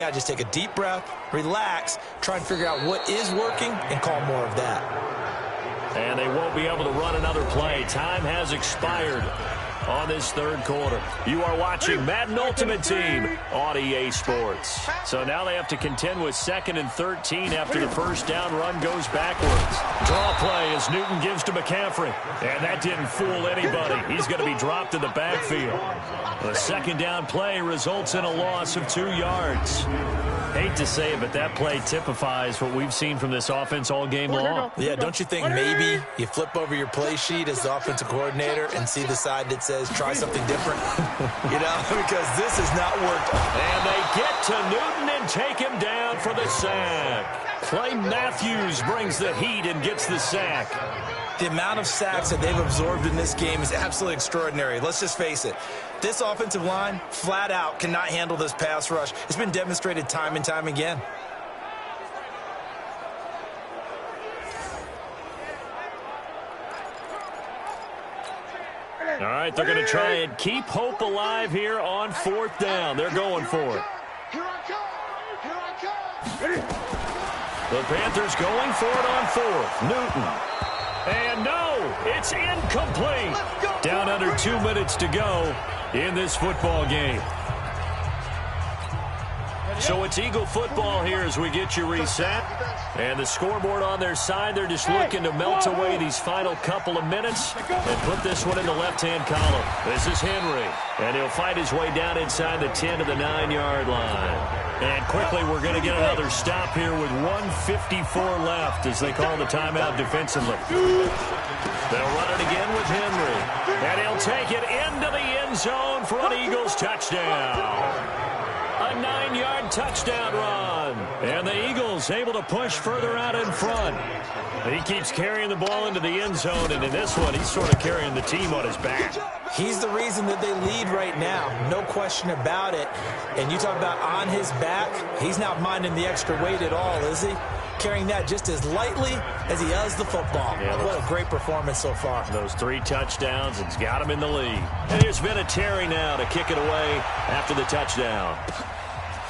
Yeah, just take a deep breath, relax, try and figure out what is working, and call more of that. And they won't be able to run another play. Time has expired on this third quarter. You are watching Madden Ultimate Team on EA Sports. So now they have to contend with 2nd and 13 after the first down run goes backwards. Draw play as Newton gives to McCaffrey. And that didn't fool anybody. He's going to be dropped in the backfield. The second down play results in a loss of 2 yards. Hate to say it, but that play typifies what we've seen from this offense all game long. Yeah, don't you think maybe you flip over your play sheet as the offensive coordinator and see the side that says try something different? You know, because this has not worked. And they get to Newton and take him down for the sack. Clay Matthews brings the heat and gets the sack. The amount of sacks that they've absorbed in this game is absolutely extraordinary. Let's just face it. This offensive line, flat out, cannot handle this pass rush. It's been demonstrated time and time again. All right, they're going to try and keep hope alive here on 4th down. They're going for it. Here I come. Here I come. The Panthers going for it on 4th. Newton. And no, it's incomplete. Down under 2 minutes to go in this football game. So it's Eagle football here as we get you reset. And the scoreboard on their side, they're just looking to melt away these final couple of minutes and put this one in the left-hand column. This is Henry, and he'll fight his way down inside the 10 to the 9-yard line. And quickly, we're going to get another stop here with 1:54 left as they call the timeout defensively. They'll run it again with Henry, and he'll take it into the end zone for an Eagles touchdown. A 9-yard touchdown run. And the Eagles able to push further out in front. He keeps carrying the ball into the end zone, and in this one, he's sort of carrying the team on his back. He's the reason that they lead right now. No question about it. And you talk about on his back, he's not minding the extra weight at all, is he? Carrying that just as lightly as he does the football. Yeah, what a great performance so far. Those 3 touchdowns, it's got him in the lead. And here's Vinatieri now to kick it away after the touchdown.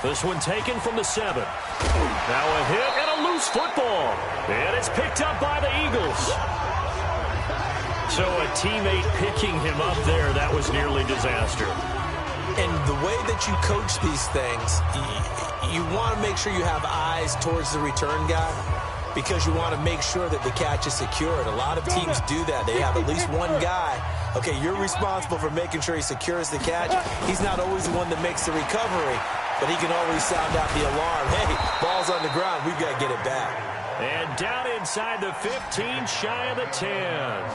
This one taken from the 7. Now a hit and a loose football. And it's picked up by the Eagles. So a teammate picking him up there, that was nearly disaster. And the way that you coach these things, you want to make sure you have eyes towards the return guy because you want to make sure that the catch is secured. A lot of teams do that. They have at least one guy. Okay, you're responsible for making sure he secures the catch. He's not always the one that makes the recovery, but he can always sound out the alarm. Hey, ball's on the ground. We've got to get it back. And down inside the 15, shy of the 10.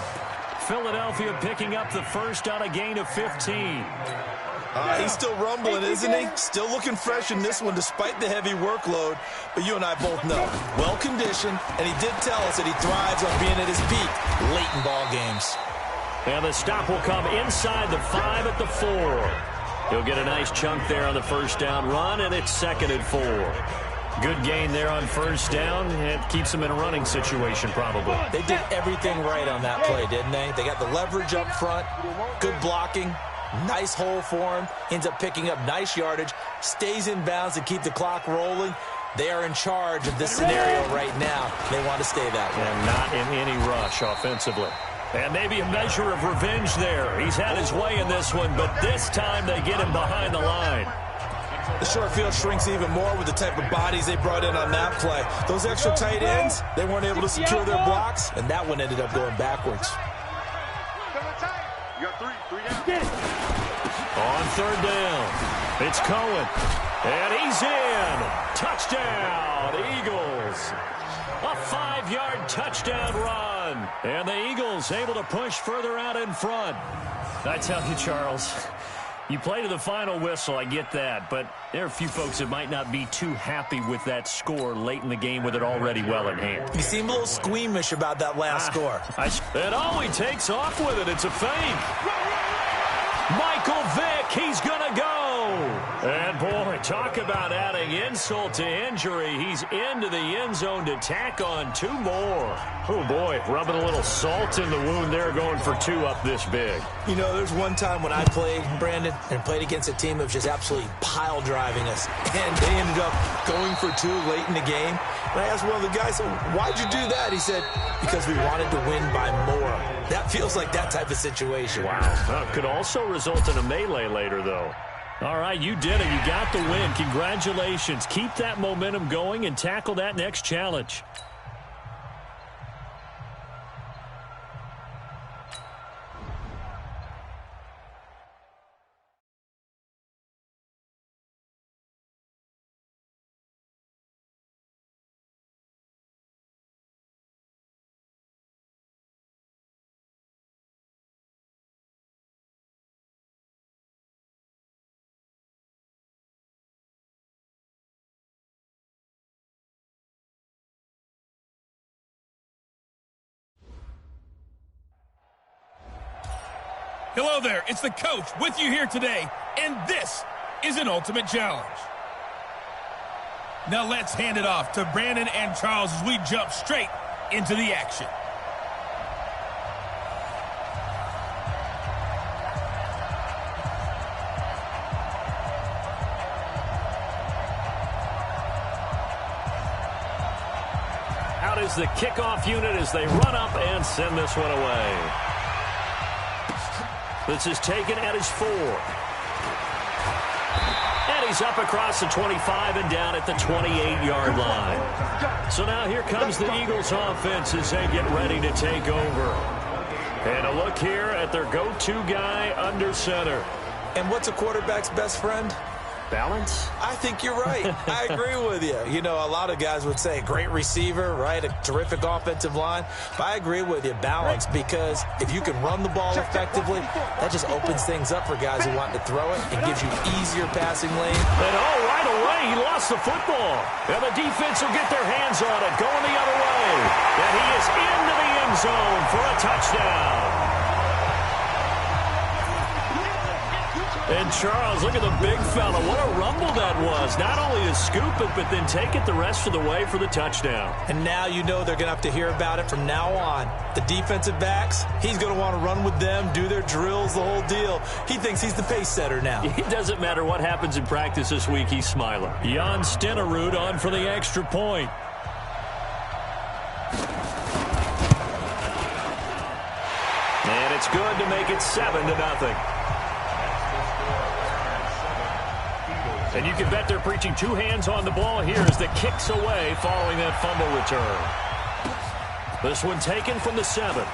Philadelphia picking up the first on a gain of 15. He's still rumbling, isn't he? Still looking fresh in this one despite the heavy workload. But you and I both know, well-conditioned, and he did tell us that he thrives on being at his peak late in ball games. And the stop will come inside the 5 at the 4. He'll get a nice chunk there on the first down run, and it's 2nd and 4. Good gain there on first down. It keeps them in a running situation, probably. They did everything right on that play, didn't they? They got the leverage up front, good blocking, nice hole for him, ends up picking up nice yardage, stays in bounds to keep the clock rolling. They are in charge of this scenario right now. They want to stay that way. And not in any rush offensively. And maybe a measure of revenge there. He's had his way in this one, but this time they get him behind the line. The short field shrinks even more with the type of bodies they brought in on that play. Those extra tight ends, they weren't able to secure their blocks, and that one ended up going backwards. You got three down. On 3rd down, it's Cohen. And he's in. Touchdown, Eagles. A 5-yard touchdown run. And the Eagles able to push further out in front. I tell you, Charles, you play to the final whistle, I get that, but there are a few folks that might not be too happy with that score late in the game with it already well in hand. You seem a little squeamish about that last score. And he takes off with it. It's a fake. Michael Vick, he's going to go. And, boy, talk about about adding insult to injury. He's into the end zone to tack on 2 more. Oh, boy, rubbing a little salt in the wound there, going for 2 up this big. You know, there's one time when I played, Brandon, and played against a team that was just absolutely pile driving us, and they ended up going for 2 late in the game. And I asked one of the guys, so why'd you do that? He said, because we wanted to win by more. That feels like that type of situation. Wow. Could also result in a melee later, though. All right, you did it. You got the win. Congratulations. Keep that momentum going and tackle that next challenge. Hello there, it's the coach with you here today, and this is an ultimate challenge. Now let's hand it off to Brandon and Charles as we jump straight into the action. Out is the kickoff unit as they run up and send this one away. This is taken at his 4. And he's up across the 25 and down at the 28-yard line. So now here comes the Eagles offense as they get ready to take over. And a look here at their go-to guy under center. And what's a quarterback's best friend? Balance? I think you're right. I agree with you. You know, a lot of guys would say great receiver, right? A terrific offensive line. But I agree with you, balance, because if you can run the ball effectively, that just opens things up for guys who want to throw it. It gives you easier passing lane. And right away, he lost the football. And the defense will get their hands on it, going the other way. And he is into the end zone for a touchdown. And Charles, look at the big fella. What a rumble that was. Not only to scoop it, but then take it the rest of the way for the touchdown. And now you know they're going to have to hear about it from now on. The defensive backs, he's going to want to run with them, do their drills, the whole deal. He thinks he's the pace setter now. It doesn't matter what happens in practice this week, he's smiling. Jan Stenerud on for the extra point. And it's good to make it 7-0. And you can bet they're preaching 2 hands on the ball here as the kick's away following that fumble return. This one taken from the 7.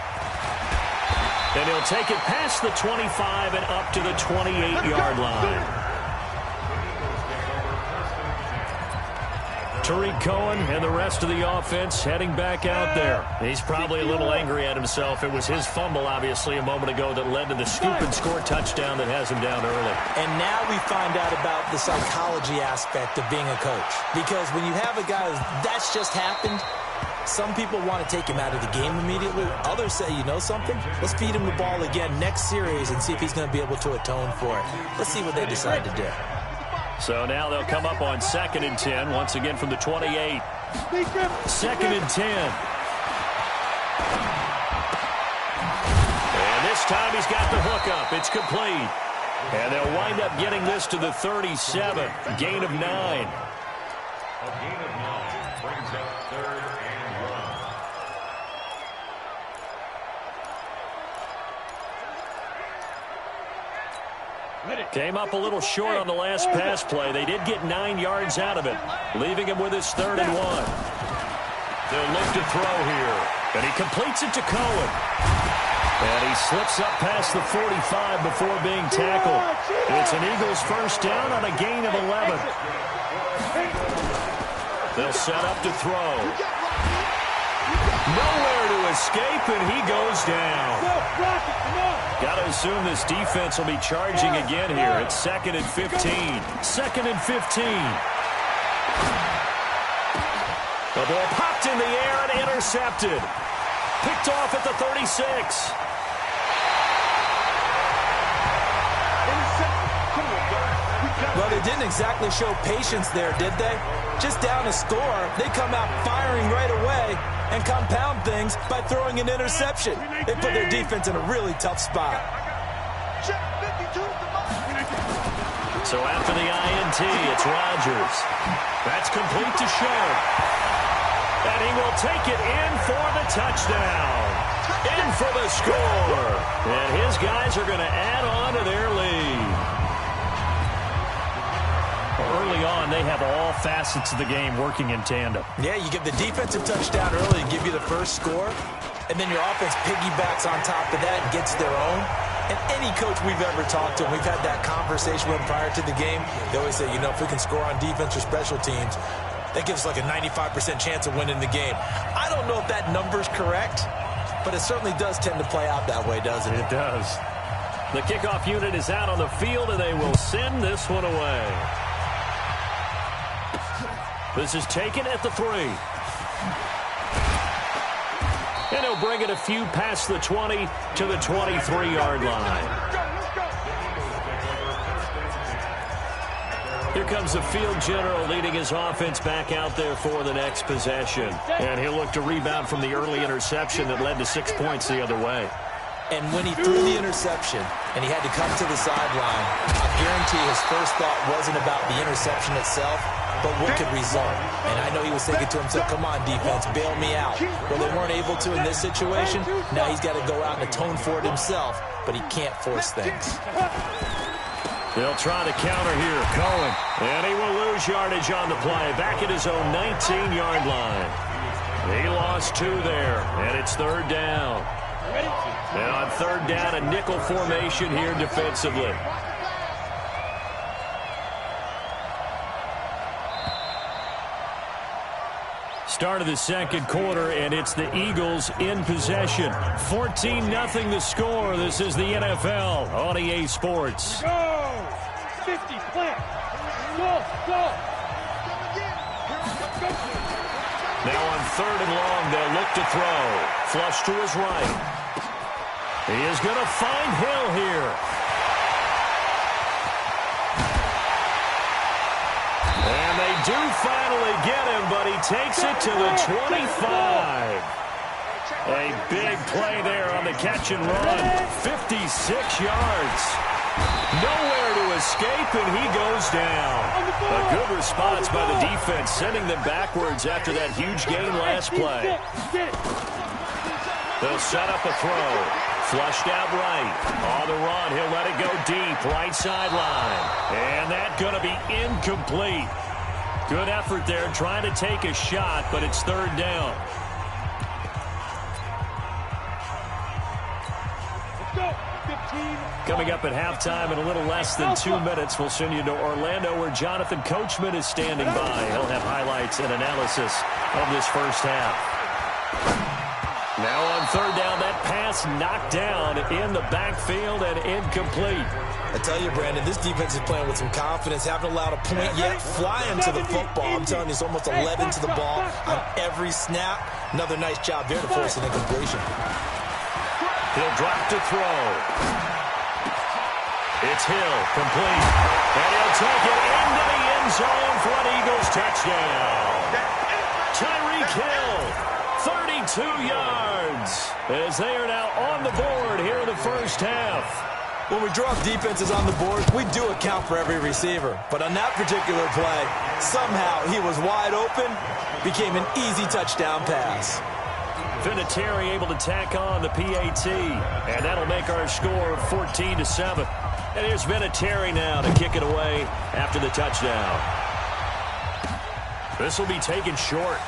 And he'll take it past the 25 and up to the 28-yard line. Tariq Cohen and the rest of the offense heading back out there. He's probably a little angry at himself. It was his fumble, obviously, a moment ago that led to the scoop and score touchdown that has him down early. And now we find out about the psychology aspect of being a coach. Because when you have a guy that's just happened, some people want to take him out of the game immediately. Others say, you know something? Let's feed him the ball again next series and see if he's going to be able to atone for it. Let's see what they decide to do. So now they'll come up on 2nd and 10, once again from the 28. 2nd and 10. And this time he's got the hookup. It's complete. And they'll wind up getting this to the 37. Gain of 9. A gain of 9 brings up 3rd and 1. Came up a little short on the last pass play. They did get 9 yards out of it, leaving him with his 3rd and 1. They'll look to throw here, and he completes it to Cohen. And he slips up past the 45 before being tackled. It's an Eagles first down on a gain of 11. They'll set up to throw. Nowhere to escape, and he goes down. Got to assume this defense will be charging again here. It's 2nd and 15. 2nd and 15. The ball popped in the air and intercepted. Picked off at the 36. Come on, guys. We got Well, they didn't exactly show patience there, did they? Just down a score, they come out firing right away and compound things by throwing an interception. They put their defense in a really tough spot. So after the INT, it's Rodgers. That's complete to Sharp. And he will take it in for the touchdown. In for the score. And his guys are going to add on to their lead. Early on, they have all facets of the game working in tandem. Yeah, you give the defensive touchdown early to give you the first score, and then your offense piggybacks on top of that and gets their own. And any coach we've ever talked to, and we've had that conversation with them prior to the game, they always say, you know, if we can score on defense or special teams, that gives us like a 95% chance of winning the game. I don't know if that number's correct, but it certainly does tend to play out that way, doesn't it? It does. The kickoff unit is out on the field, and they will send this one away. This is taken at the 3. And he'll bring it a few past the 20 to the 23-yard line. Here comes the field general leading his offense back out there for the next possession. And he'll look to rebound from the early interception that led to 6 points the other way. And when he threw the interception and he had to come to the sideline, I guarantee his first thought wasn't about the interception itself, but what could result. And I know he was thinking to himself, come on, defense, bail me out. Well, they weren't able to in this situation. Now he's got to go out and atone for it himself, but he can't force things. They'll try to counter here. Cohen. And he will lose yardage on the play. Back at his own 19-yard line. He lost 2 there, and it's 3rd down. And on 3rd down, a nickel formation here defensively. Start of the second quarter, and it's the Eagles in possession. 14-0 the score. This is the NFL on EA Sports. Go! 50, plant. Go, go. Now on 3rd and long, they'll look to throw. Flush to his right. He is going to find Hill here. And they do finally get him, but he takes it to the 25. A big play there on the catch and run. 56 yards. Nowhere to escape, and he goes down. A good response by the defense, sending them backwards after that huge gain last play. They'll set up a throw. Flushed out right. On the run, he'll let it go deep. Right sideline. And that's going to be incomplete. Good effort there, trying to take a shot, but it's 3rd down. Coming up at halftime in a little less than 2 minutes, we'll send you to Orlando where Jonathan Coachman is standing by. He'll have highlights and analysis of this first half. Now on 3rd down, that pass knocked down in the backfield and incomplete. I tell you, Brandon, this defense is playing with some confidence. Haven't allowed a point yet. Flying to the football. I'm telling you, it's almost 11 to the ball on every snap. Another nice job there to force an incompletion. He'll drop to throw. It's Hill, complete. And he'll take it into the end zone for an Eagles touchdown. Tyreek Hill, 32 yards, as they are now on the board here in the first half. When we draw defenses on the board, we do account for every receiver. But on that particular play, somehow he was wide open, became an easy touchdown pass. Vinatieri able to tack on the PAT, and that'll make our score 14-7. And here's Vinatieri now to kick it away after the touchdown. This will be taken short.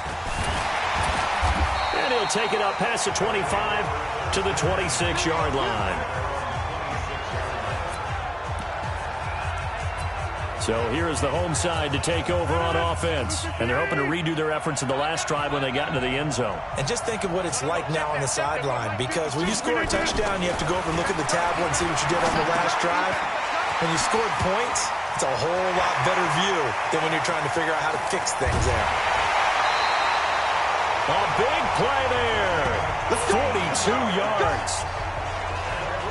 And he'll take it up past the 25 to the 26-yard line. So here is the home side to take over on offense. And they're hoping to redo their efforts in the last drive when they got into the end zone. And just think of what it's like now on the sideline, because when you score a touchdown, you have to go over and look at the tablet and see what you did on the last drive. When you scored points, it's a whole lot better view than when you're trying to figure out how to fix things there. A big play there. 42 yards.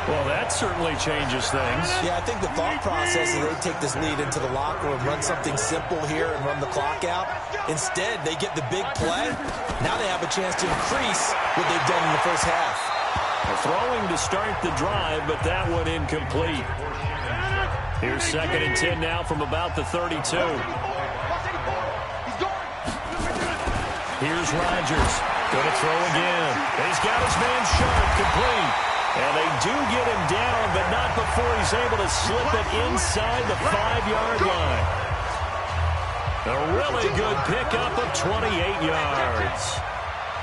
Well, that certainly changes things. Yeah, I think the thought process is they take this lead into the locker room, run something simple here, and run the clock out. Instead, they get the big play. Now they have a chance to increase what they've done in the first half. Throwing to start the drive, but that one incomplete. Here's 2nd and 10 now from about the 32. Here's Rodgers. Going to throw again. He's got his man sharp, complete. And they do get him down, but not before he's able to slip it inside the 5-yard line. A really good pickup of 28 yards.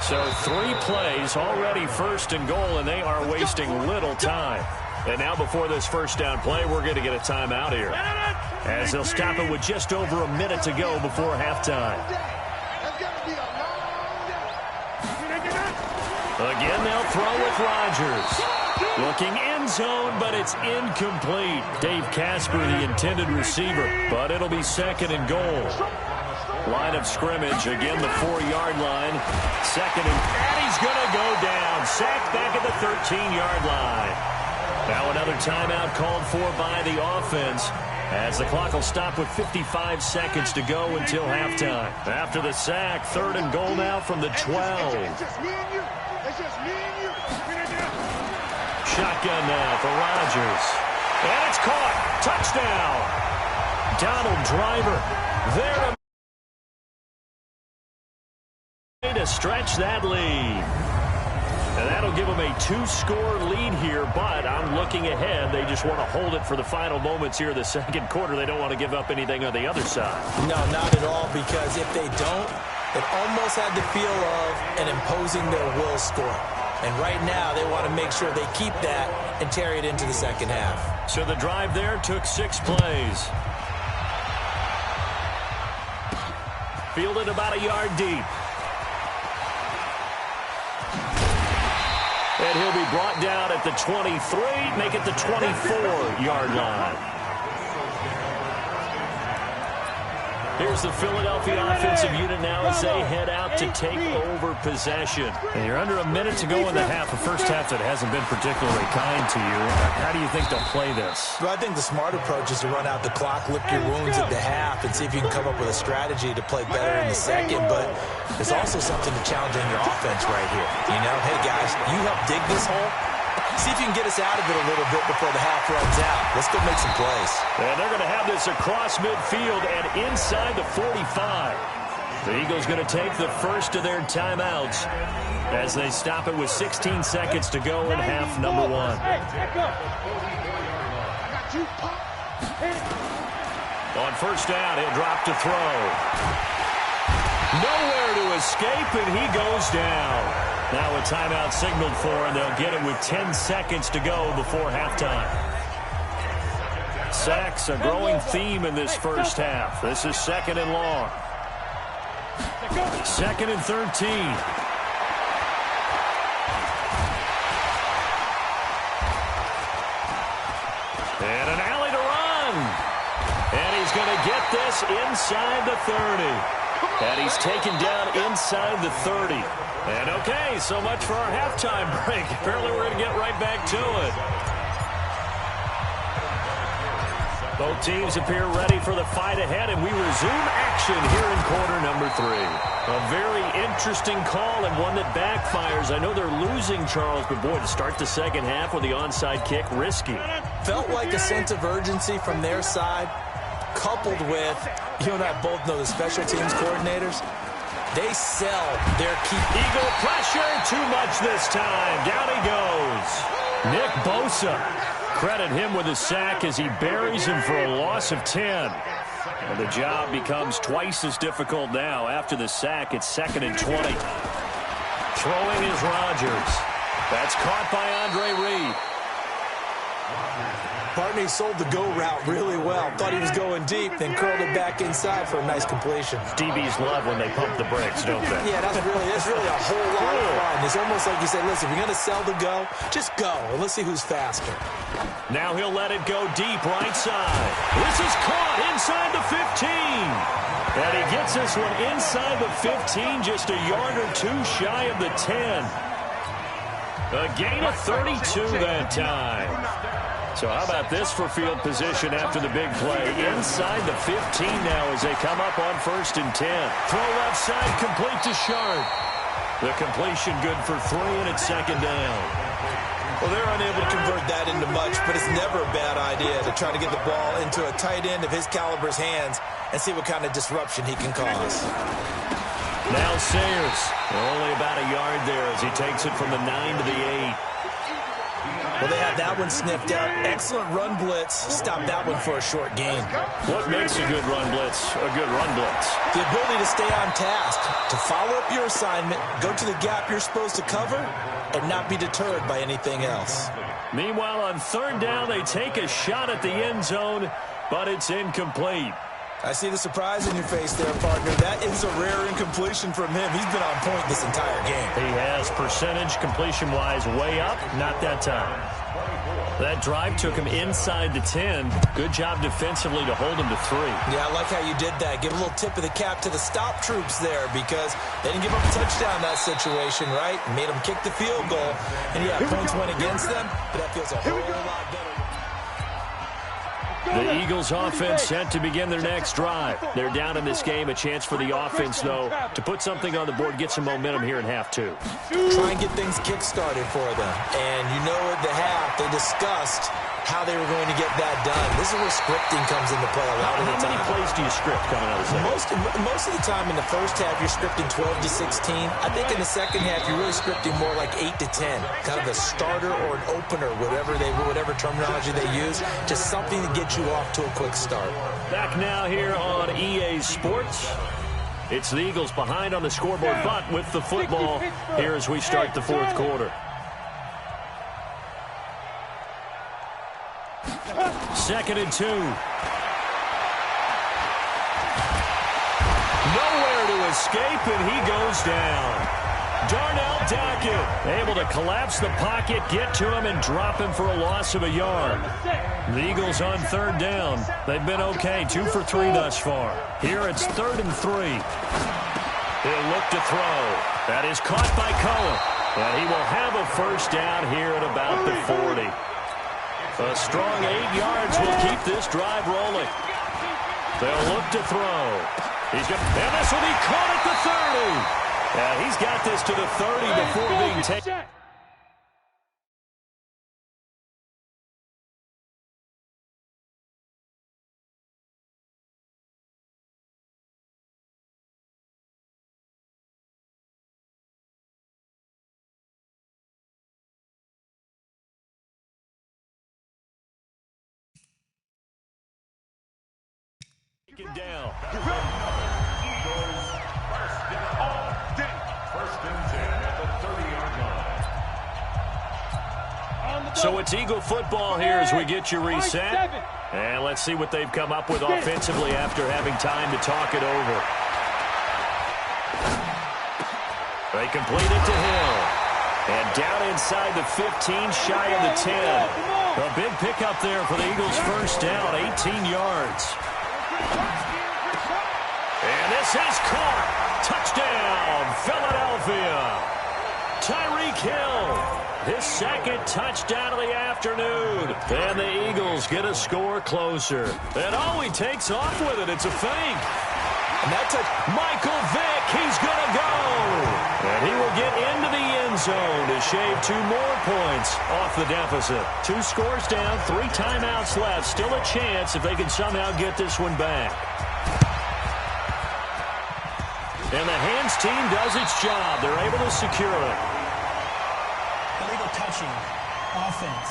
So 3 plays, already 1st and goal, and they are wasting little time. And now before this first down play, we're going to get a timeout here, as they'll stop it with just over a minute to go before halftime. Again, they'll throw with Rodgers. Looking end zone, but it's incomplete. Dave Casper, the intended receiver, but it'll be 2nd and goal. Line of scrimmage, again the 4-yard line. 2nd and he's going to go down. Sacked back at the 13-yard line. Now another timeout called for by the offense, as the clock will stop with 55 seconds to go until halftime. After the sack, 3rd and goal now from the 12. Shotgun now for Rodgers. And it's caught. Touchdown. Donald Driver there to stretch that lead. And that'll give them a 2-score lead here, but I'm looking ahead. They just want to hold it for the final moments here of the 2nd quarter. They don't want to give up anything on the other side. No, not at all, because if they don't, it almost had the feel of an imposing their will score. And right now, they want to make sure they keep that and carry it into the 2nd half. So the drive there took 6 plays. Fielded about a yard deep. And he'll be brought down at the 23, make it the 24-yard line. Here's the Philadelphia offensive unit now as they head out to take over possession. And you're under a minute to go in the half, a first half that hasn't been particularly kind to you. How do you think they'll play this? Well, I think the smart approach is to run out the clock, lick your wounds at the half, and see if you can come up with a strategy to play better in the second. But there's also something to challenge on your offense right here. You know, hey, guys, you help dig this hole. See if you can get us out of it a little bit before the half runs out. Let's go make some plays. And they're going to have this across midfield and inside the 45. The Eagles going to take the first of their timeouts as they stop it with 16 seconds to go in half number 1. On first down, he'll drop to throw. Nowhere to escape, and he goes down. Now a timeout signaled for, and they'll get it with 10 seconds to go before halftime. Sacks, a growing theme in this first half. This is 2nd and long. 2nd and 13. And an alley to run. And he's going to get this inside the 30. And he's taken down inside the 30. And okay, so much for our halftime break. Apparently we're going to get right back to it. Both teams appear ready for the fight ahead, and we resume action here in quarter number 3. A very interesting call and one that backfires. I know they're losing, Charles, but boy, to start the second half with the onside kick, risky. Felt like a sense of urgency from their side, coupled with, you and I both know the special teams coordinators, they sell their key. Eagle pressure, too much this time. Down he goes. Nick Bosa. Credit him with a sack as he buries him for a loss of 10. And the job becomes twice as difficult now. After the sack, it's 2nd and 20. Throwing is Rodgers. That's caught by Andre Reed. Barney sold the go route really well. Thought he was going deep, then curled it back inside for a nice completion. DBs love when they pump the brakes, don't they? Yeah, that's really a whole lot of fun. It's almost like you say, listen, if you're going to sell the go, just go, and let's see who's faster. Now he'll let it go deep right side. This is caught inside the 15. And he gets this one inside the 15, just a yard or two shy of the 10. A gain of 32 that time. So how about this for field position after the big play? Inside the 15 now as they come up on 1st and 10. Throw left side, complete to Sharp. The completion good for 3, and it's 2nd down. Well, they're unable to convert that into much, but it's never a bad idea to try to get the ball into a tight end of his caliber's hands and see what kind of disruption he can cause. Now Sayers, only about a yard there as he takes it from the 9 to the 8. Well, they had that one sniffed out. Excellent run blitz. Stop that one for a short gain. What makes a good run blitz a good run blitz? The ability to stay on task, to follow up your assignment, go to the gap you're supposed to cover, and not be deterred by anything else. Meanwhile, on 3rd down, they take a shot at the end zone, but it's incomplete. I see the surprise in your face there, partner. That is a rare incompletion from him. He's been on point this entire game. He has percentage completion-wise way up, not that time. That drive took him inside the 10. Good job defensively to hold him to 3. Yeah, I like how you did that. Give a little tip of the cap to the stop troops there because they didn't give up a touchdown in that situation, right? Made them kick the field goal. And, yeah, points went against them, but that feels a whole lot better. The Eagles offense set to begin their next drive. They're down in this game. A chance for the offense, though, to put something on the board, get some momentum here in half 2. Try and get things kick-started for them. And you know at the half, they discussed how they were going to get that done. This is where scripting comes into play a lot of the time. How many plays do you script coming out of the second? Most of the time in the first half, you're scripting 12 to 16. I think in the second half, you're really scripting more like 8 to 10. Kind of a starter or an opener, whatever terminology they use. Just something to get you off to a quick start. Back now here on EA Sports. It's the Eagles behind on the scoreboard, but with the football here as we start the 4th quarter. 2nd and 2. Nowhere to escape, and he goes down. Darnell Dockett able to collapse the pocket, get to him, and drop him for a loss of a yard. The Eagles on 3rd down. They've been okay, 2 for 3 thus far. Here it's 3rd and 3. He'll look to throw. That is caught by Cullen. And he will have a 1st down here at about the 40. A strong 8 yards will keep this drive rolling. They'll look to throw. And this will be caught at the 30. And he's got this to the 30 before being taken. Down. So it's Eagle football here as we get you reset. And let's see what they've come up with offensively after having time to talk it over. They complete it to Hill. And down inside the 15, shy of the 10. A big pickup there for the Eagles' 1st down, 18 yards. And this is caught. Touchdown, Philadelphia. Tyreek Hill, his 2nd touchdown of the afternoon. And the Eagles get a score closer. And he takes off with it. It's a fake. And that's Michael Vick. He's going to go. And he will get into the end zone to shave 2 more points off the deficit. 2 scores down, 3 timeouts left. Still a chance if they can somehow get this one back. And the hands team does its job. They're able to secure it. Illegal touching. Offense.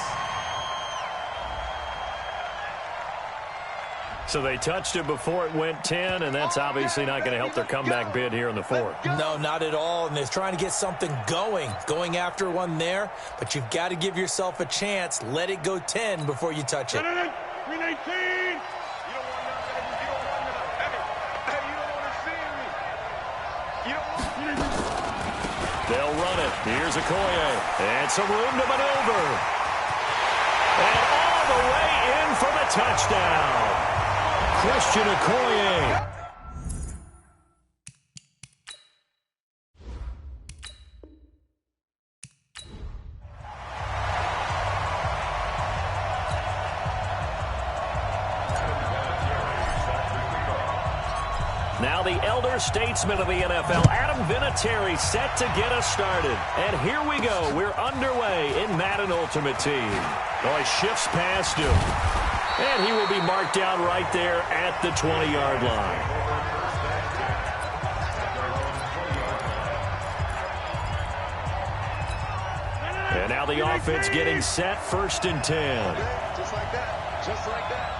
So they touched it before it went 10, and that's obviously not going to help their comeback bid here in the 4th. No, not at all, and they're trying to get something going after one there, but you've got to give yourself a chance. Let it go 10 before you touch it. They'll run it. Here's Okoye. And some room to maneuver. And all the way in for the touchdown. Christian Okoye. the elder statesman of the NFL, Adam Vinatieri, set to get us started. And here we go. We're underway in Madden Ultimate Team. Oh, he shifts past him. And he will be marked down right there at the 20-yard line. And now the offense getting set, 1st and 10. Just like that. Just like that.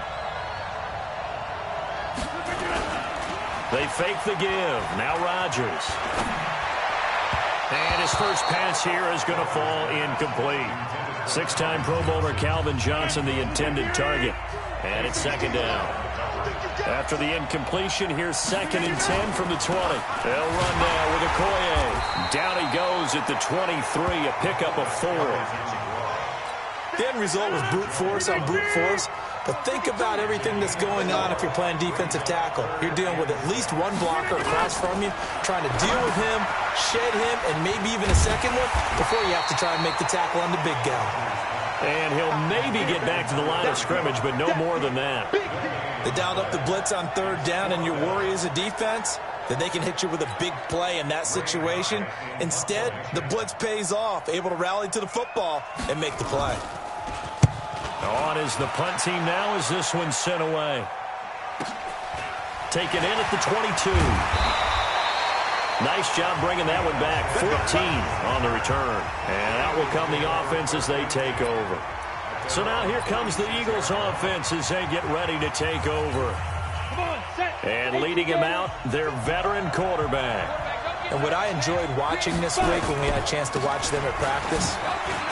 They fake the give. Now Rodgers. And his first pass here is going to fall incomplete. 6-time Pro Bowler Calvin Johnson, the intended target. And it's 2nd down. After the incompletion, here's 2nd and 10 from the 20. They'll run now with Okoye. Down he goes at the 23, a pickup of 4. The end result was brute force on brute force. But think about everything that's going on if you're playing defensive tackle. You're dealing with at least one blocker across from you, trying to deal with him, shed him, and maybe even a second one before you have to try and make the tackle on the big guy. And he'll maybe get back to the line of scrimmage, but no more than that. They dialed up the blitz on 3rd down, and your worry as a defense that they can hit you with a big play in that situation. Instead, the blitz pays off, able to rally to the football and make the play. On is the punt team now as this one's sent away. Taken in at the 22. Nice job bringing that one back. 14 on the return. And out will come the offense as they take over. So now here comes the Eagles offense as they get ready to take over. And leading him out, their veteran quarterback. And what I enjoyed watching this week when we had a chance to watch them at practice,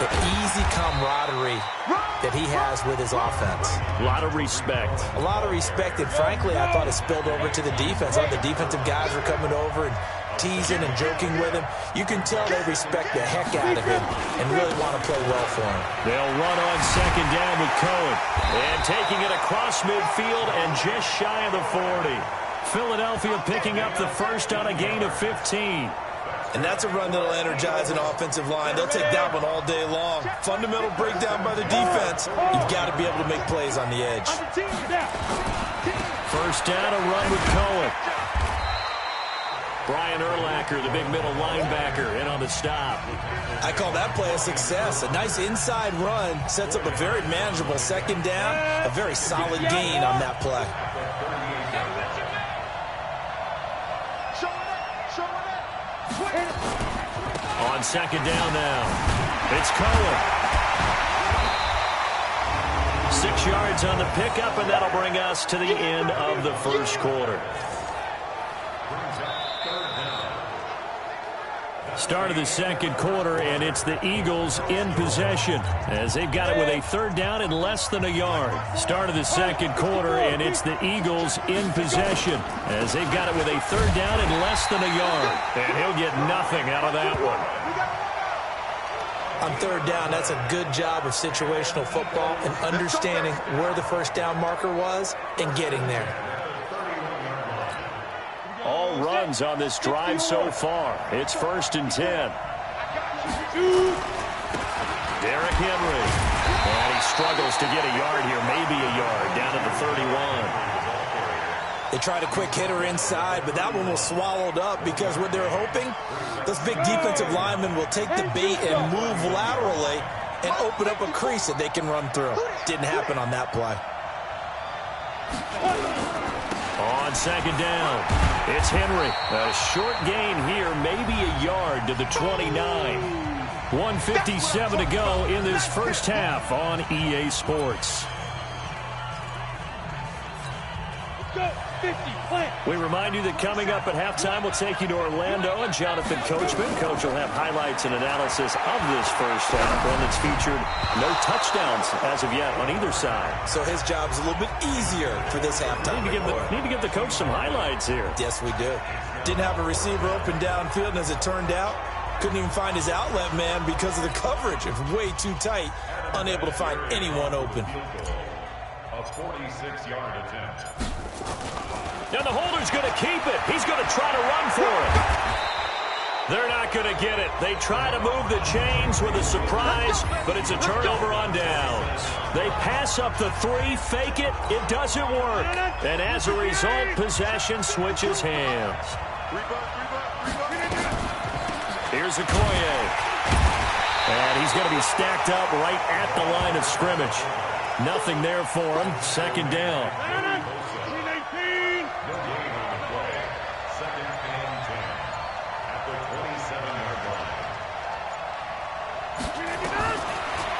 the easy camaraderie that he has with his offense. A lot of respect. A lot of respect, and frankly, I thought it spilled over to the defense. All the defensive guys were coming over and teasing and joking with him. You can tell they respect the heck out of him and really want to play well for him. They'll run on 2nd down with Cohen. And taking it across midfield and just shy of the 40. Philadelphia picking up the first on a gain of 15. And that's a run that'll energize an offensive line. They'll take that one all day long. Fundamental breakdown by the defense. You've got to be able to make plays on the edge. 1st down, a run with Cohen. Brian Urlacher, the big middle linebacker, in on the stop. I call that play a success. A nice inside run sets up a very manageable 2nd down. A very solid gain on that play. On 2nd down now, it's Cohen. 6 yards on the pickup, and that'll bring us to the end of the 1st quarter. Start of the 2nd quarter, and it's the Eagles in possession as they've got it with a 3rd down and less than a yard. Start of the 2nd quarter, and it's the Eagles in possession as they've got it with a 3rd down and less than a yard. And he'll get nothing out of that one. On 3rd down, that's a good job of situational football and understanding where the 1st down marker was and getting there. All runs on this drive so far. It's 1st and 10. Derrick Henry. And he struggles to get a yard here, maybe a yard, down at the 31. They tried a quick hitter inside, but that one was swallowed up because what they're hoping, those big defensive linemen will take the bait and move laterally and open up a crease that they can run through. Didn't happen on that play. On 2nd down, it's Henry. A short gain here, maybe a yard to the 29. 1:57 to go in this 1st half on EA Sports. We remind you that coming up at halftime, we'll take you to Orlando and Jonathan Coachman. Coach will have highlights and analysis of this 1st half, one that's featured no touchdowns as of yet on either side. So his job's a little bit easier for this halftime. Need to give the coach some highlights here. Yes, we do. Didn't have a receiver open downfield, and as it turned out, couldn't even find his outlet man because of the coverage. It was way too tight, unable to find anyone open. A 46-yard attempt. Now the holder's going to keep it. He's going to try to run for it. They're not going to get it. They try to move the chains with a surprise, but it's a turnover on downs. They pass up the 3, fake it. It doesn't work. And as a result, possession switches hands. Here's Okoye. And he's going to be stacked up right at the line of scrimmage. Nothing there for him. Second down.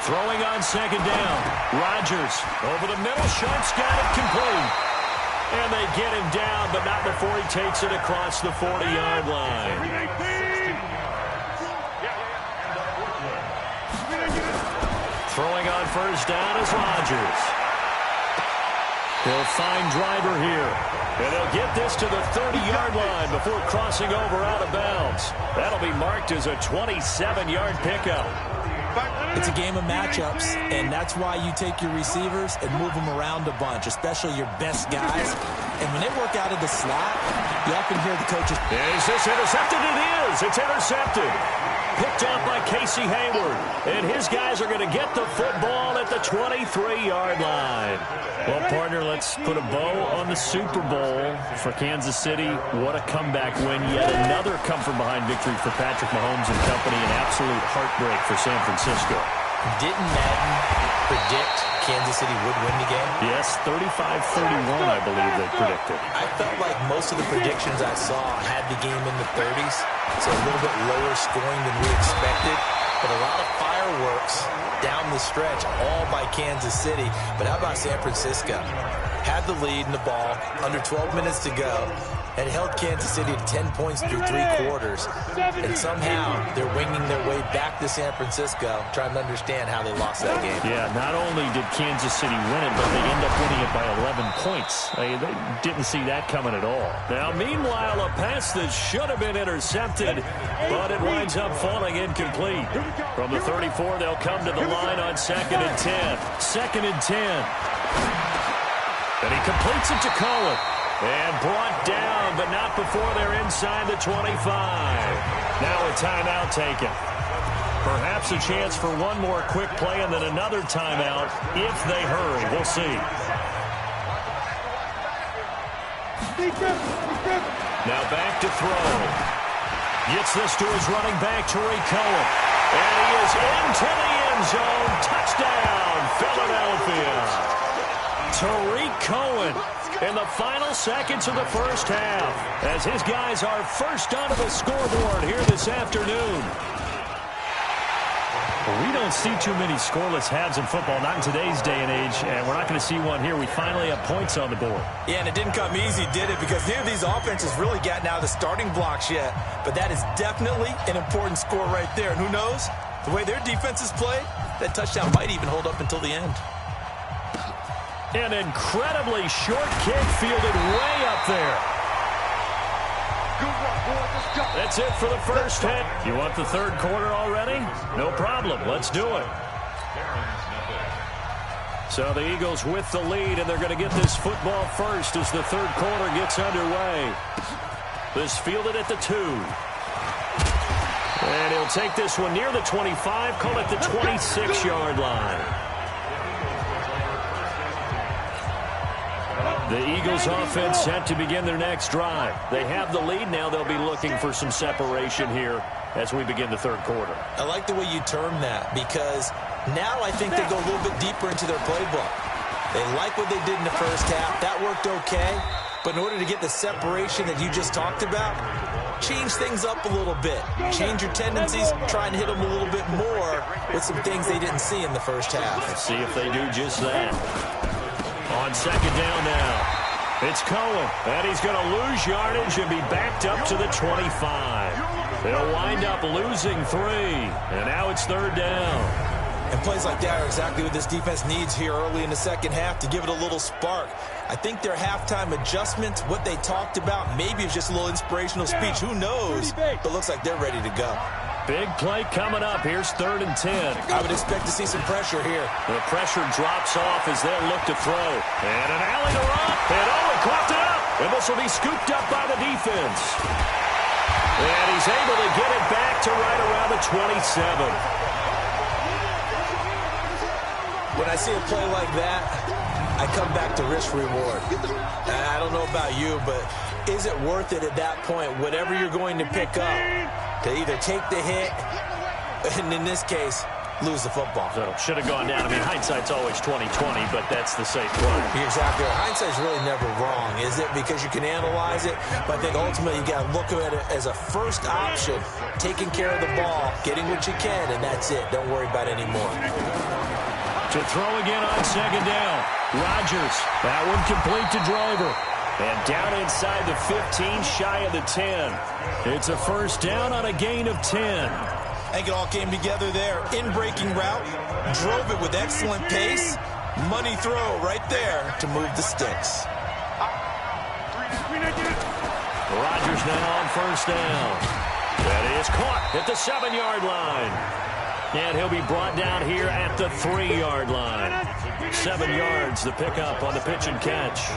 Throwing on second down. Rodgers over the middle. Sharp's got it complete. And they get him down, but not before he takes it across the 40-yard line. Throwing on first down is Rodgers. He'll find Driver here. And he'll get this to the 30-yard line before crossing over out of bounds. That'll be marked as a 27-yard pickup. It's a game of matchups, and that's why you take your receivers and move them around a bunch, especially your best guys. And when they work out of the slot, you often hear the coaches. Is this intercepted? It is. It's intercepted. Picked up by Casey Hayward. And his guys are going to get the football at the 23-yard line. Well, partner, let's put a bow on the Super Bowl for Kansas City. What a comeback win. Yet another come-from-behind victory for Patrick Mahomes and company. An absolute heartbreak for San Francisco. Didn't Madden predict Kansas City would win the game? Yes, 35-31, I believe they predicted. I felt like most of the predictions I saw had the game in the 30s, so a little bit lower scoring than we expected. But a lot of fireworks down the stretch, all by Kansas City. But how about San Francisco? Had the lead in the ball, under 12 minutes to go, and held Kansas City to 10 points through 3 quarters. And somehow they're winging their way back to San Francisco, trying to understand how they lost that game. Yeah, not only did Kansas City win it, but they end up winning it by 11 points. They didn't see that coming at all. Now, meanwhile, a pass that should have been intercepted, but it winds up falling incomplete. From the 34, they'll come to the line on 2nd and 10. 2nd and 10. And he completes it to Cohen. And brought down, but not before they're inside the 25. Now a timeout taken. Perhaps a chance for one more quick play and then another timeout if they hurry. We'll see. Now back to throw. Gets this to his running back, Tariq Cohen. And he is into the end zone. Touchdown, Philadelphia. Tariq Cohen in the final seconds of the first half as his guys are first onto the scoreboard here this afternoon. Well, we don't see too many scoreless halves in football, not in today's day and age, and we're not going to see one here. We finally have points on the board. Yeah, and it didn't come easy, did it? Because neither of these offenses really gotten out of the starting blocks yet. But that is definitely an important score right there. And who knows? The way their defenses played, that touchdown might even hold up until the end. An incredibly short kick fielded way up there. That's it for the first hit. You want the third quarter already? No problem. Let's do it. So the Eagles with the lead, and they're going to get this football first as the third quarter gets underway. This fielded at the 2. And he'll take this one near the 25, call it the 26-yard line. The Eagles offense set to begin their next drive. They have the lead now. They'll be looking for some separation here as we begin the third quarter. I like the way you term that because now I think they go a little bit deeper into their playbook. They like what they did in the first half. That worked okay. But in order to get the separation that you just talked about, change things up a little bit. Change your tendencies, try and hit them a little bit more with some things they didn't see in the first half. Let's see if they do just that. On second down now, it's Cohen, and he's going to lose yardage and be backed up to the 25. They'll wind up losing 3, and now it's third down. And plays like that are exactly what this defense needs here early in the second half to give it a little spark. I think their halftime adjustments, what they talked about, maybe it's just a little inspirational speech. Who knows? But looks like they're ready to go. Big play coming up. Here's 3rd and 10. I would expect to see some pressure here. The pressure drops off as they'll look to throw. And an alley to run. And he caught it up. And this will be scooped up by the defense. And he he's able to get it back to right around the 27. When I see a play like that, I come back to risk-reward. I don't know about you, but is it worth it at that point, whatever you're going to pick up, to either take the hit, and in this case, lose the football? So should have gone down. I mean, hindsight's always 20/20, but that's the safe play. You're exactly right. Hindsight's really never wrong, is it? Because you can analyze it, but I think ultimately you got to look at it as a first option, taking care of the ball, getting what you can, and that's it. Don't worry about it anymore. To throw again on second down. Rodgers. That one complete to Driver. And down inside the 15, shy of the 10. It's a first down on a gain of 10. I think it all came together there. In-breaking route, drove it with excellent pace. Money throw right there to move the sticks. Rodgers now on first down. That is caught at the 7-yard line. And he'll be brought down here at the 3-yard line. 7 yards, the pickup on the pitch and catch.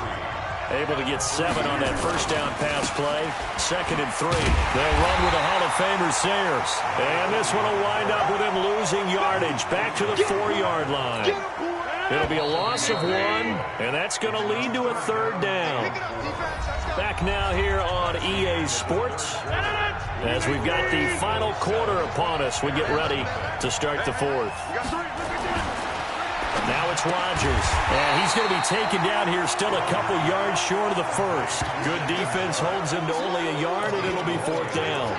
Able to get 7 on that first down pass play. 2nd and 3. They'll run with the Hall of Famer Sayers. And this one will wind up with him losing yardage back to the 4-yard line. It'll be a loss of 1, and that's going to lead to a 3rd down. Back now here on EA Sports, as we've got the final quarter upon us. We get ready to start the 4th. Now it's Rodgers, and he's going to be taken down here still a couple yards short of the 1st. Good defense holds him to only a yard, and it'll be 4th down.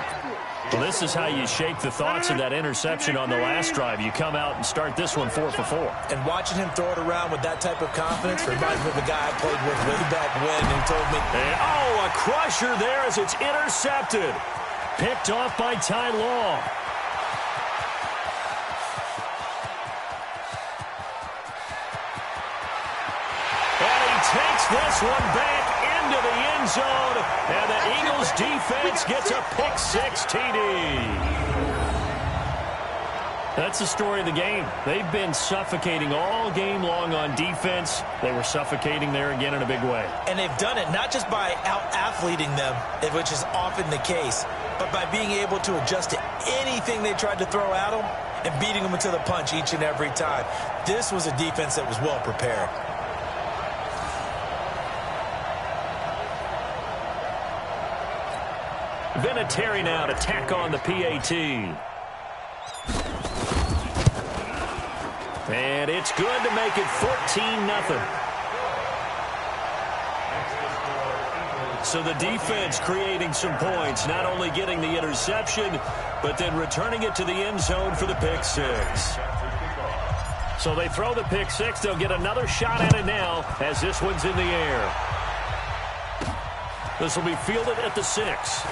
Well, this is how you shake the thoughts of that interception on the last drive. You come out and start this one 4 for 4. And watching him throw it around with that type of confidence reminds me of a guy I played with way back when who told me. And, a crusher there as it's intercepted. Picked off by Ty Law. And he takes this one back into the end zone, and the Eagles defense gets a pick-6 TD. That's the story of the game. They've been suffocating all game long on defense. They were suffocating there again in a big way. And they've done it not just by out-athleting them, which is often the case, but by being able to adjust to anything they tried to throw at them and beating them into the punch each and every time. This was a defense that was well prepared. Vinatieri now to tack on the PAT. And it's good to make it 14-0. So the defense creating some points, not only getting the interception, but then returning it to the end zone for the pick-6. So they throw the pick-6. They'll get another shot at it now as this one's in the air. This will be fielded at the 6.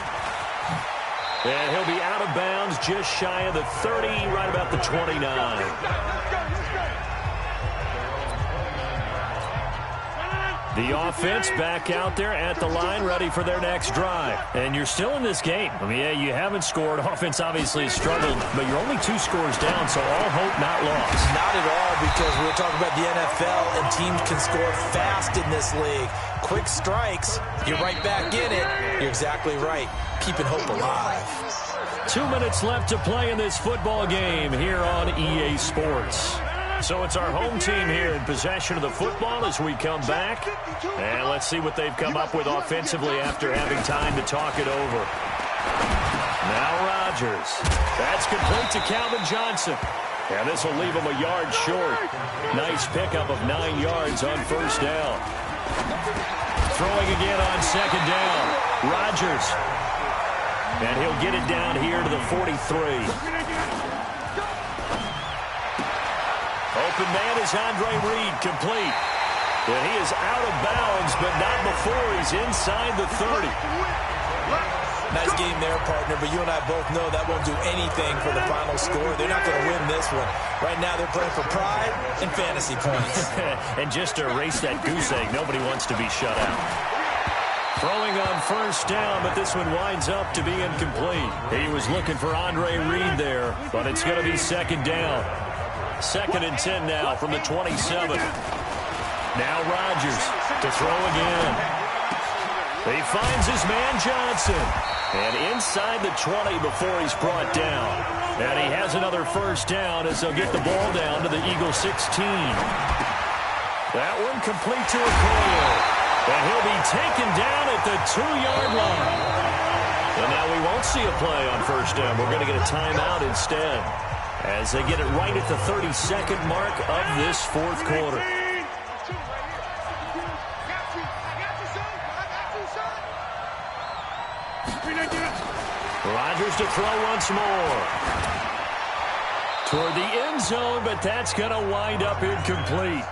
And he'll be out of bounds just shy of the 30, right about the 29. The offense back out there at the line, ready for their next drive. And you're still in this game. I mean, yeah, you haven't scored. Offense obviously has struggled, but you're only 2 scores down, so all hope not lost. Not at all, because we're talking about the NFL, and teams can score fast in this league. Quick strikes, you're right back in it. You're exactly right. Keeping hope alive. 2 minutes left to play in this football game here on EA Sports. So it's our home team here in possession of the football as we come back. And let's see what they've come up with offensively after having time to talk it over. Now Rodgers. That's complete to Calvin Johnson. And this will leave him a yard short. Nice pickup of 9 yards on first down. Throwing again on second down. Rodgers. And he'll get it down here to the 43. Open man is Andre Reed, complete. And he is out of bounds, but not before he's inside the 30. Nice game there, partner, but you and I both know that won't do anything for the final score. They're not going to win this one. Right now they're playing for pride and fantasy points. And just to erase that goose egg, nobody wants to be shut out. Throwing on first down, but this one winds up to be incomplete. He was looking for Andre Reed there, but it's going to be second down. 2nd and 10 now from the 27. Now Rodgers to throw again. He finds his man Johnson. And inside the 20 before he's brought down. And he has another first down as they'll get the ball down to the Eagle 16. That one complete to Okoye. And he'll be taken down at the 2-yard line. And now we won't see a play on first down. We're going to get a timeout instead as they get it right at the 32nd mark of this fourth quarter. Rodgers to throw once more. Toward the end zone, but that's going to wind up incomplete.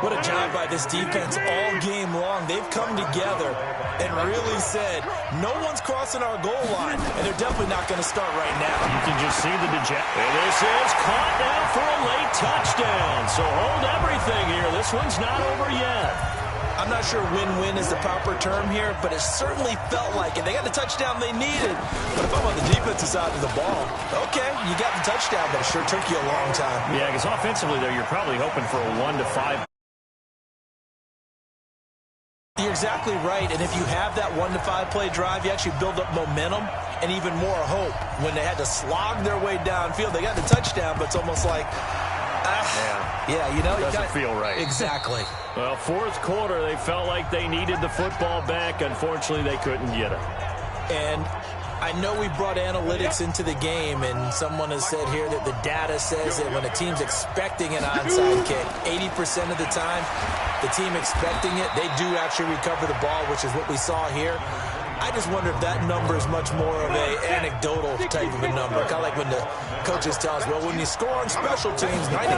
What a job by this defense all game long. They've come together and really said, no one's crossing our goal line, and they're definitely not going to start right now. You can just see the dejection. And this is caught now for a late touchdown. So hold everything here. This one's not over yet. I'm not sure win-win is the proper term here, but it certainly felt like it. They got the touchdown they needed. But if I'm on the defensive side of the ball, okay, you got the touchdown, but it sure took you a long time. Yeah, because offensively, though, you're probably hoping for a 1-5. You're exactly right, and if you have that 1-5 play drive, you actually build up momentum and even more hope. When they had to slog their way downfield, they got the touchdown, but it's almost like, you know, doesn't feel right. Exactly. Well, fourth quarter, they felt like they needed the football back. Unfortunately, they couldn't get it. And I know we brought analytics into the game, and someone has said here that the data says that when a team's expecting an onside kick, 80% of the time, the team expecting it, they do actually recover the ball, which is what we saw here. I just wonder if that number is much more of an anecdotal type of a number. Kind of like when the coaches tell us, well, when you score on special teams, 93%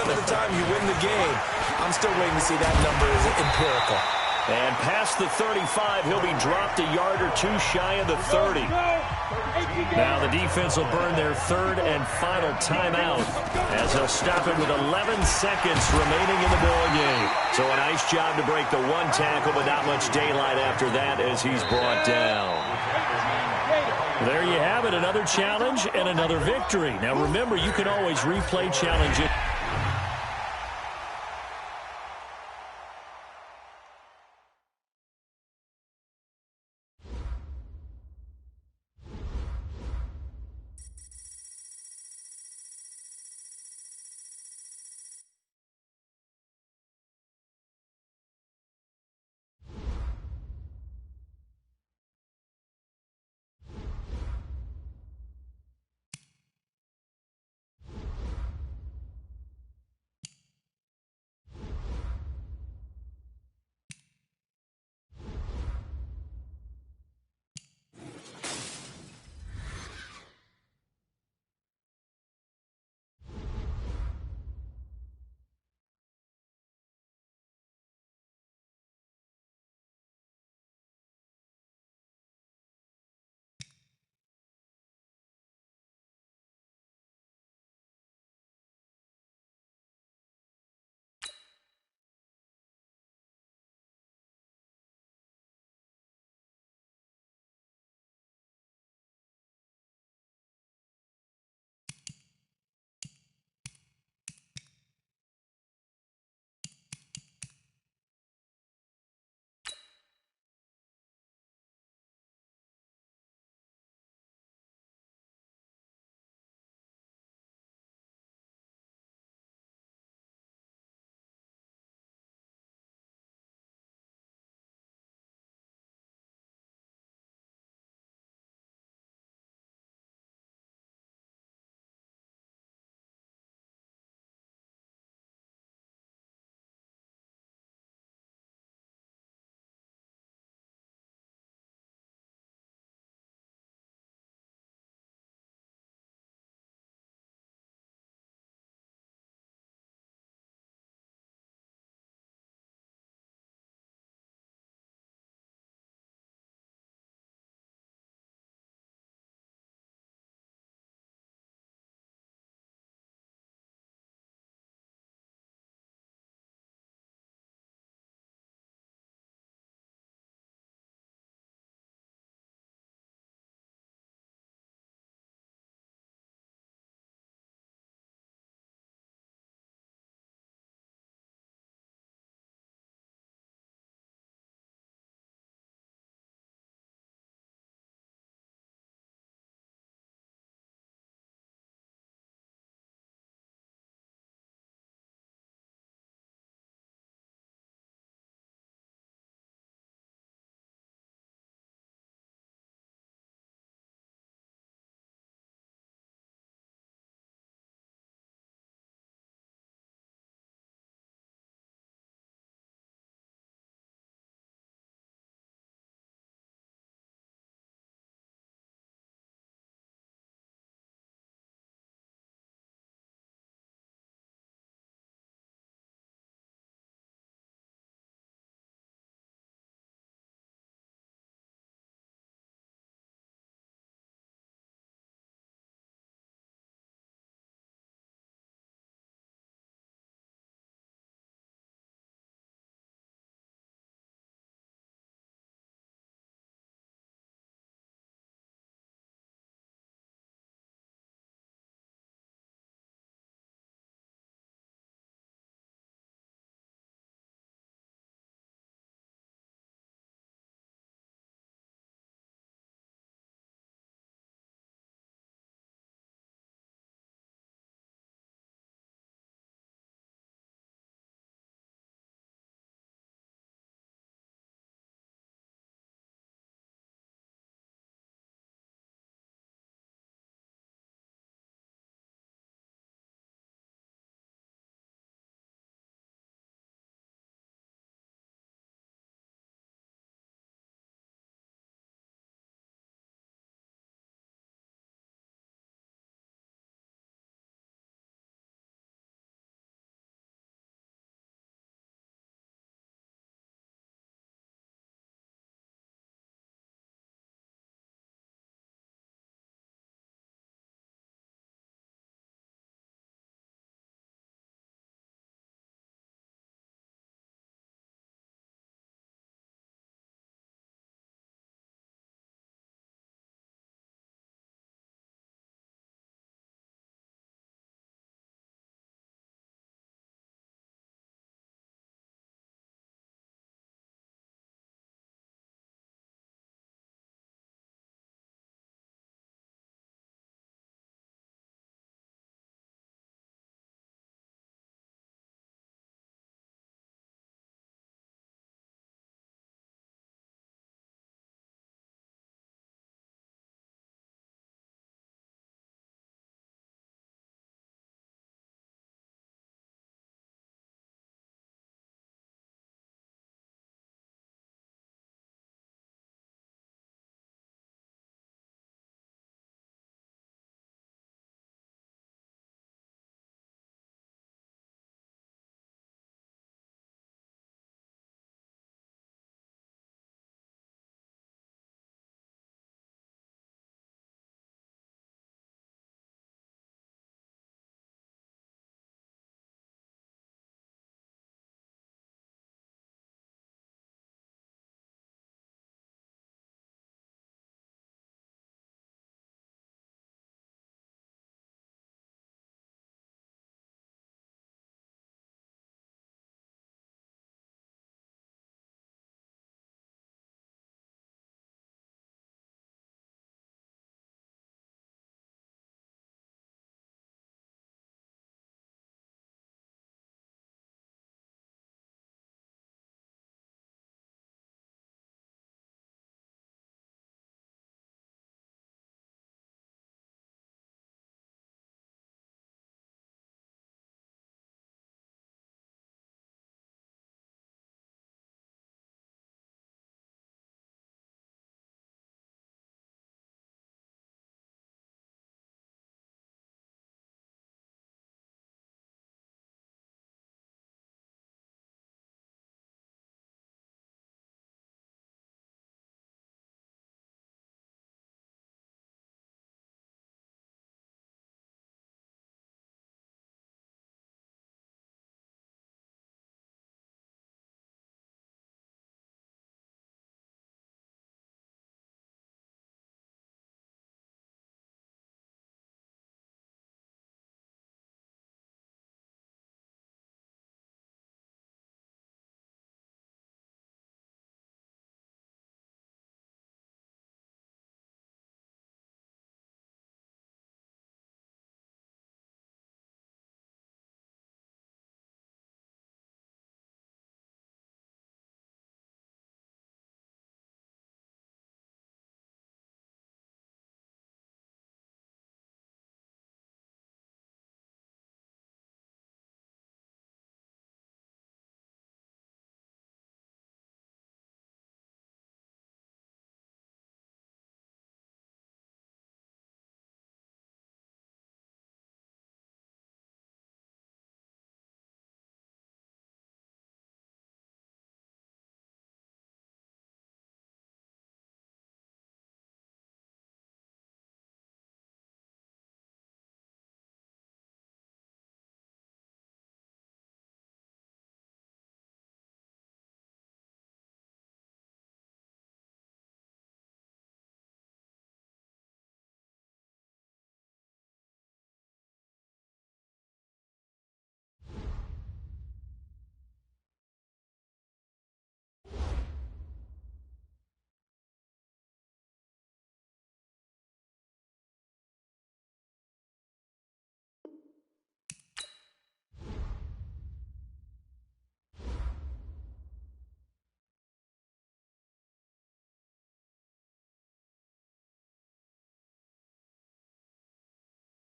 of the time you win the game. I'm still waiting to see that number is empirical. And past the 35, he'll be dropped a yard or two shy of the 30. Now the defense will burn their third and final timeout as they'll stop it with 11 seconds remaining in the ball game. So a nice job to break the one tackle, but not much daylight after that as he's brought down. There you have it, another challenge and another victory. Now remember, you can always replay challenges.